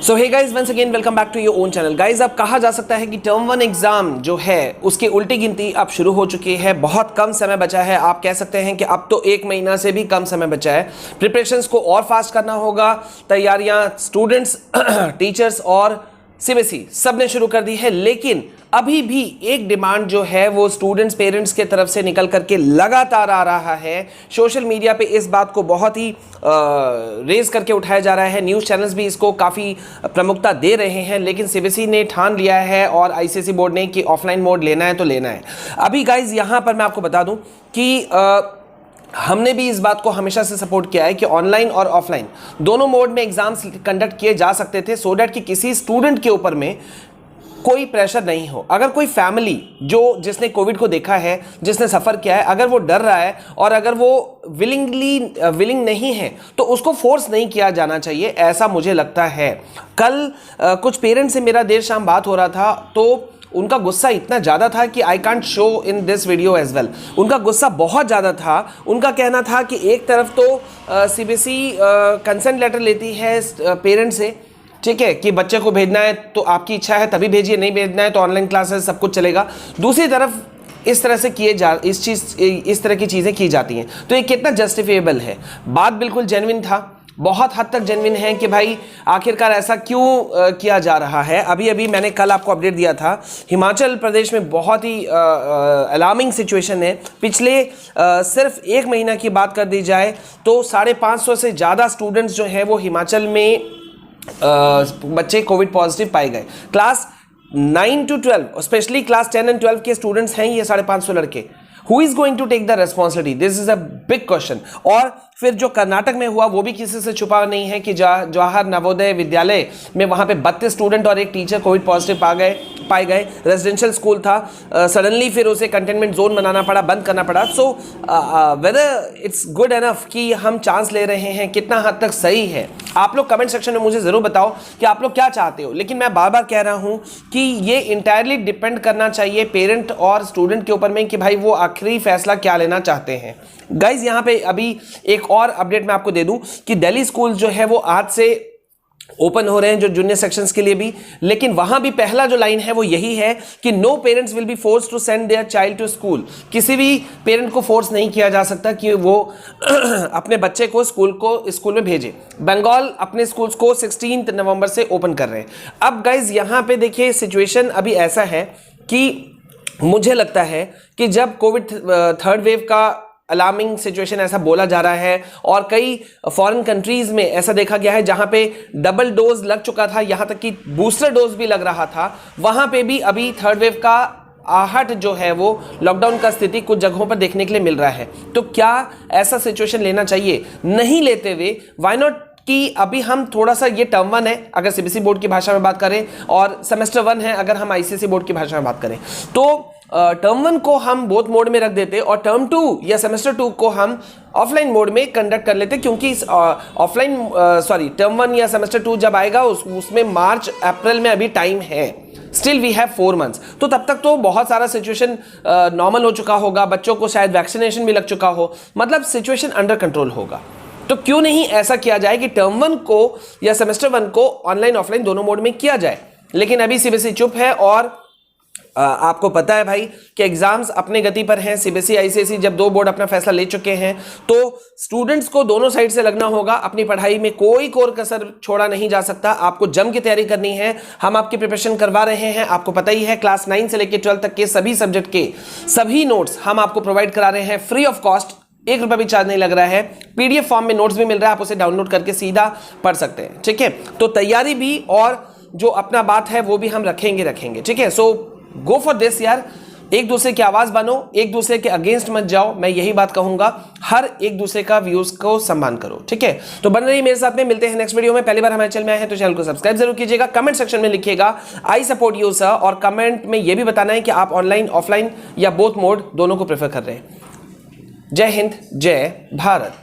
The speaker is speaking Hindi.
So hey guys once again welcome back to your own channel. Guys अब कहा जा सकता है कि टर्म 1 एग्जाम जो है उसकी उल्टी गिनती अब शुरू हो चुकी है। बहुत कम समय बचा है, आप कह सकते हैं कि अब तो 1 महीना से भी कम समय बचा है। प्रिपरेशंस को और फास्ट करना होगा। तैयारियां स्टूडेंट्स टीचर्स और सीबीएसई सब ने शुरू कर दी है, लेकिन अभी भी एक डिमांड जो है वो स्टूडेंट्स पेरेंट्स के तरफ से निकल करके लगातार आ रहा है। सोशल मीडिया पे इस बात को बहुत ही रेज करके उठाया जा रहा है। न्यूज़ चैनल्स भी इसको काफ़ी प्रमुखता दे रहे हैं, लेकिन सीबीएसई ने ठान लिया है और आईसीएसई बोर्ड ने कि ऑफलाइन मोड लेना है तो लेना है। अभी गाइज यहाँ पर मैं आपको बता दूं कि हमने भी इस बात को हमेशा से सपोर्ट किया है कि ऑनलाइन और ऑफलाइन दोनों मोड में एग्जाम्स कंडक्ट किए जा सकते थे, सो डैट कि किसी स्टूडेंट के ऊपर में कोई प्रेशर नहीं हो। अगर कोई फैमिली जिसने कोविड को देखा है, जिसने सफ़र किया है, अगर वो डर रहा है और अगर वो विलिंग नहीं है तो उसको फोर्स नहीं किया जाना चाहिए, ऐसा मुझे लगता है। कल कुछ पेरेंट्स से मेरा देर शाम बात हो रहा था, तो उनका गुस्सा इतना ज़्यादा था कि I can't show in this video as well. उनका गुस्सा बहुत ज़्यादा था। उनका कहना था कि एक तरफ तो सीबीएसई कंसेंट लेटर लेती है पेरेंट्स से, ठीक है, कि बच्चे को भेजना है तो आपकी इच्छा है तभी भेजिए, नहीं भेजना है तो ऑनलाइन क्लासेस सब कुछ चलेगा। दूसरी तरफ इस तरह से इस तरह की चीज़ें की जाती हैं, तो ये कितना जस्टिफिएबल है। बात बिल्कुल जेन्युइन था, बहुत हद तक जेन्युइन है कि भाई आखिरकार ऐसा क्यों किया जा रहा है। अभी मैंने कल आपको अपडेट दिया था, हिमाचल प्रदेश में बहुत ही अलार्मिंग सिचुएशन है। पिछले सिर्फ 1 महीना की बात कर दी जाए तो 550 से ज़्यादा स्टूडेंट्स जो हैं वो हिमाचल में बच्चे कोविड पॉजिटिव पाए गए। Class 9 to 12 specially class 10 and 12 के स्टूडेंट्स हैं ये 550 लड़के। Who is going to take the responsibility? This is a big question। और फिर जो कर्नाटक में हुआ वो भी किसी से छुपा नहीं है कि जवाहर नवोदय विद्यालय में वहाँ पे 32 स्टूडेंट और एक टीचर कोविड पॉजिटिव पाए गए। रेजिडेंशियल स्कूल था, सडनली फिर उसे कंटेनमेंट जोन बनाना पड़ा, बंद करना पड़ा। So whether it's good enough कि हम चांस ले रहे हैं, कितना हद तक सही है, आप लोग कमेंट सेक्शन में मुझे ज़रूर बताओ कि आप लोग क्या चाहते हो। लेकिन मैं बार बार कह रहा हूँ कि ये इंटायरली डिपेंड करना चाहिए पेरेंट और स्टूडेंट के ऊपर में कि भाई वो आखिरी फैसला क्या लेना चाहते हैं। गाइज यहाँ पे अभी एक और अपडेट मैं आपको दे दूं कि दिल्ली स्कूल जो है वो आज से ओपन हो रहे हैं, जो जूनियर सेक्शंस के लिए भी। लेकिन वहां भी पहला जो लाइन है वो यही है कि no parents will be force to send their child to school. किसी भी पेरेंट को फोर्स नहीं किया जा सकता कि वो अपने बच्चे को स्कूल में भेजे। बंगाल अपने स्कूल्स को 16 नवंबर से ओपन कर रहे हैं। अब गाइज यहाँ पे देखिए सिचुएशन अभी ऐसा है कि मुझे लगता है कि जब कोविड थर्ड वेव का अलार्मिंग सिचुएशन ऐसा बोला जा रहा है और कई फॉरेन कंट्रीज में ऐसा देखा गया है जहां पे डबल डोज लग चुका था, यहां तक कि बूस्टर डोज भी लग रहा था, वहां पे भी अभी थर्ड वेव का आहट जो है वो लॉकडाउन का स्थिति कुछ जगहों पर देखने के लिए मिल रहा है। तो क्या ऐसा सिचुएशन लेना चाहिए? नहीं लेते हुए व्हाई नॉट कि अभी हम थोड़ा सा, ये टर्म 1 है अगर सीबीएसई बोर्ड की भाषा में बात करें और सेमेस्टर 1 है अगर हम आईसीएसई बोर्ड की भाषा में बात करें, तो टर्म 1 को हम बोथ मोड में रख देते और टर्म 2 या सेमेस्टर 2 को हम ऑफलाइन मोड में कंडक्ट कर लेते, क्योंकि टर्म 1 या सेमेस्टर 2 जब आएगा उसमें मार्च अप्रैल में अभी टाइम है। Still we have 4 months। तो तब तक तो बहुत सारा सिचुएशन नॉर्मल हो चुका होगा, बच्चों को शायद वैक्सीनेशन भी लग चुका हो, मतलब सिचुएशन अंडर कंट्रोल होगा। तो क्यों नहीं ऐसा किया जाए कि टर्म 1 को या सेमेस्टर 1 को ऑनलाइन ऑफलाइन दोनों मोड में किया जाए। लेकिन अभी सीबीएसई चुप है और आपको पता है भाई कि एग्जाम्स अपने गति पर हैं। सीबीएसई आईसीएसई जब 2 बोर्ड अपना फैसला ले चुके हैं तो स्टूडेंट्स को दोनों साइड से लगना होगा। अपनी पढ़ाई में कोई कोर कसर छोड़ा नहीं जा सकता, आपको जम की तैयारी करनी है। हम आपकी प्रिपरेशन करवा रहे हैं, आपको पता ही है क्लास 9 से लेकर 12 तक के सभी सब्जेक्ट के सभी नोट्स हम आपको प्रोवाइड करा रहे हैं फ्री ऑफ कॉस्ट। 1 रुपया भी चार्ज नहीं लग रहा है। पीडीएफ फॉर्म में नोट्स भी मिल रहा है, आप उसे डाउनलोड करके सीधा पढ़ सकते हैं, ठीक है। तो तैयारी भी और जो अपना बात है वो भी हम रखेंगे, ठीक है। सो गो फॉर दिस यार, एक दूसरे की आवाज बनो, एक दूसरे के अगेंस्ट मत जाओ। मैं यही बात कहूंगा, हर एक दूसरे का व्यूज को सम्मान करो, ठीक है। तो बन रही मेरे साथ में, मिलते हैं नेक्स्ट वीडियो में। पहली बार हमारे चैनल में आए हैं तो चैनल को सब्सक्राइब जरूर कीजिएगा। कमेंट सेक्शन में लिखिएगा आई सपोर्ट यू सर, और कमेंट में यह भी बताना है कि आप ऑनलाइन ऑफलाइन या बोथ मोड दोनों को प्रेफर कर रहे हैं। जय हिंद, जय भारत।